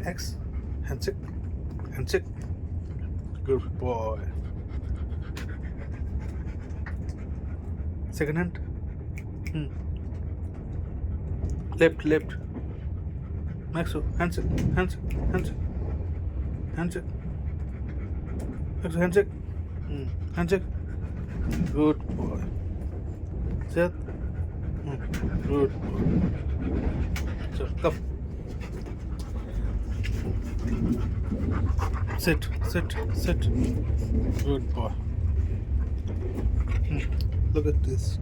X. Handshake. Handshake. Good boy. Second hand. Left. Maxo. Handshake. Handshake. Maxo, handshake. Handshake. Good boy. Seth. Good boy. So, come. Sit. Good boy. Look at this.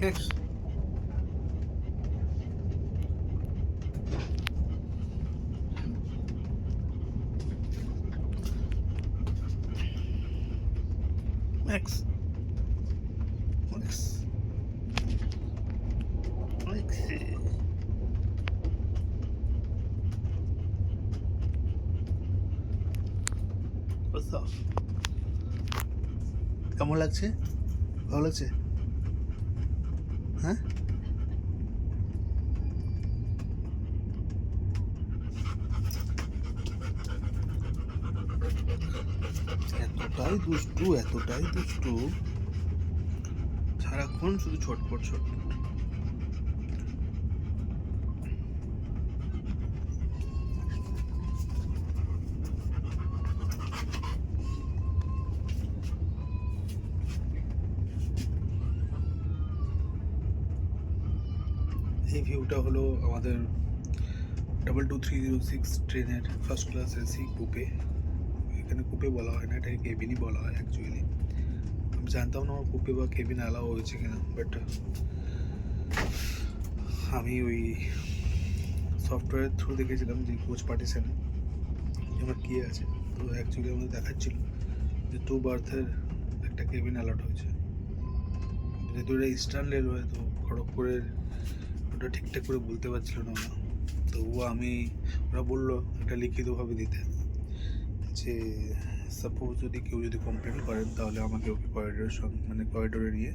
Next. Max. What's up? কেমন লাগছে? ভালো লাগছে? হ্যাঁ? এতটাই দুষ্টু সারাক্ষণ শুধু ছটপট এই ভিউটা হলো আমাদের 22306 ট্রেনের ফার্স্ট ক্লাস এসি কুপে। এখানে কুপে বলা হয় না, এটাকে কেবিনই বলা হয় অ্যাকচুয়ালি। আমি জানতাম না আমার কুপে বা কেবিন অ্যালাউ হয়েছে কিনা, বাট আমি ওই সফটওয়্যারের থ্রু দেখেছিলাম যে কোচ পার্টিশনে আমার কী আছে। তো অ্যাকচুয়ালি আমাদের দেখাচ্ছিল যে 2 বার্থের একটা কেবিন অ্যালাউড হয়েছে। যেহেতু এটা ইস্টার্ন রেলওয়ে, তো খড়গপুরের ওটা ঠিকঠাক করে বলতে পারছিল না ওরা। তবুও ওরা বললো এটা লিখিতভাবে দিতে, যে সাপোজ কেউ যদি কমপ্লেন করেন তাহলে আমাকে ওকে করিডোরে নিয়ে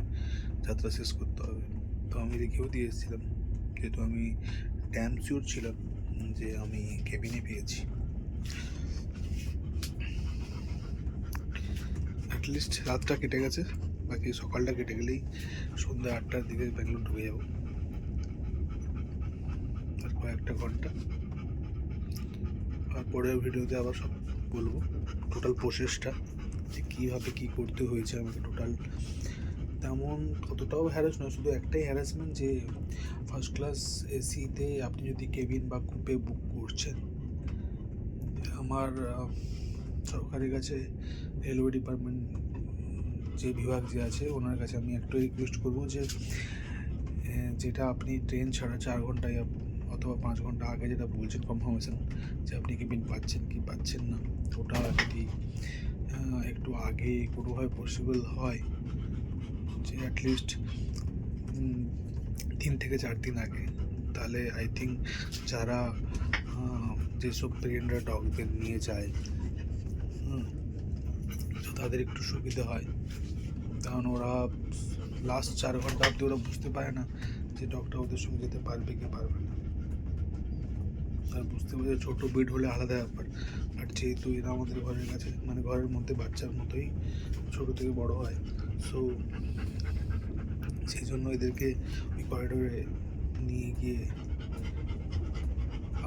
যাত্রা শেষ করতে হবে। তো আমি লিখেও দিয়ে এসেছিলাম, যেহেতু আমি ড্যাম শিওর ছিলাম যে আমি কেবিনে পেয়েছি। অ্যাটলিস্ট রাতটা কেটে গেছে, বাকি সকালটা কেটে গেলেই সন্ধ্যা 8টার দিকে ব্যাঙ্গালোর ঢুকে যাবো। আর কয়েকটা ঘন্টা, আর পরের ভিডিওতে আবার সব বলবো টোটাল প্রসেসটা, যে কীভাবে কী করতে হয়েছে আমাকে। টোটাল তেমন কতটাও হ্যারাস নয়, শুধু একটাই হ্যারাসমেন্ট যে ফার্স্ট ক্লাস এসিতে আপনি যদি কেবিন বা কুপে বুক করছেন, আমার সরকারের কাছে রেলওয়ে ডিপার্টমেন্ট যে বিভাগ যে আছে ওনার কাছে আমি একটু রিকোয়েস্ট করবো যে যেটা আপনি ট্রেন ছাড়া 4 ঘন্টায় অথবা 5 ঘন্টা আগে যেটা বলছেন কনফার্মেশন যে আপনি কেবিন পাচ্ছেন কি পাচ্ছেন না, ওটা যদি একটু আগে কোনোভাবে পসিবল হয়, যে অ্যাটলিস্ট 3 থেকে 4 দিন আগে, তাহলে আই থিঙ্ক যারা যেসব পেরেন্টরা ডগদের নিয়ে যায় তাদের একটু সুবিধা হয়। কারণ ওরা লাস্ট 4 ঘন্টা অবধি ওরা বুঝতে পারে না যে ডগটা ওদের সঙ্গে যেতে পারবে কি পারবে না। আর বুঝতে পারে ছোটো ব্রিড হলে আলাদা ব্যাপার, বাট যেহেতু এরা আমাদের ঘরের কাছে ঘরের মধ্যে বাচ্চার মতোই ছোটো থেকে বড় হয়, সো সেই জন্য এদেরকে ওই করিডোরে নিয়ে গিয়ে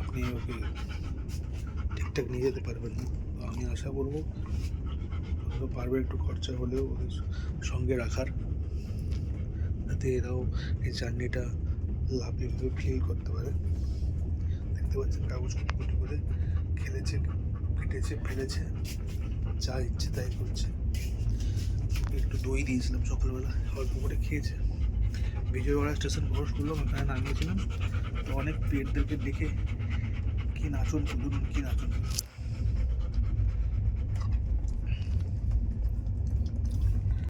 আপনি ওকে ঠিকঠাক নিয়ে যেতে পারবেন না। তো আমি আশা করবো ওরা পারবে একটু খরচা হলেও ওদের সঙ্গে রাখার, যাতে এরাও এই জার্নিটা লাভলিভাবে ফিল করতে পারে। দেখতে পাচ্ছেন কাগজ কুটি করে খেলেছে, কেটেছে, ফেলেছে, যা ইচ্ছে তাই করছে। একটু দই দিয়েছিলাম সকালবেলা, অল্প করে খেয়েছে। বিজয়ওয়াড়া স্টেশন ক্রস করলাম, ওখানে নামিয়েছিলাম। তো অনেক পেটদেরকে দেখে কি নাচন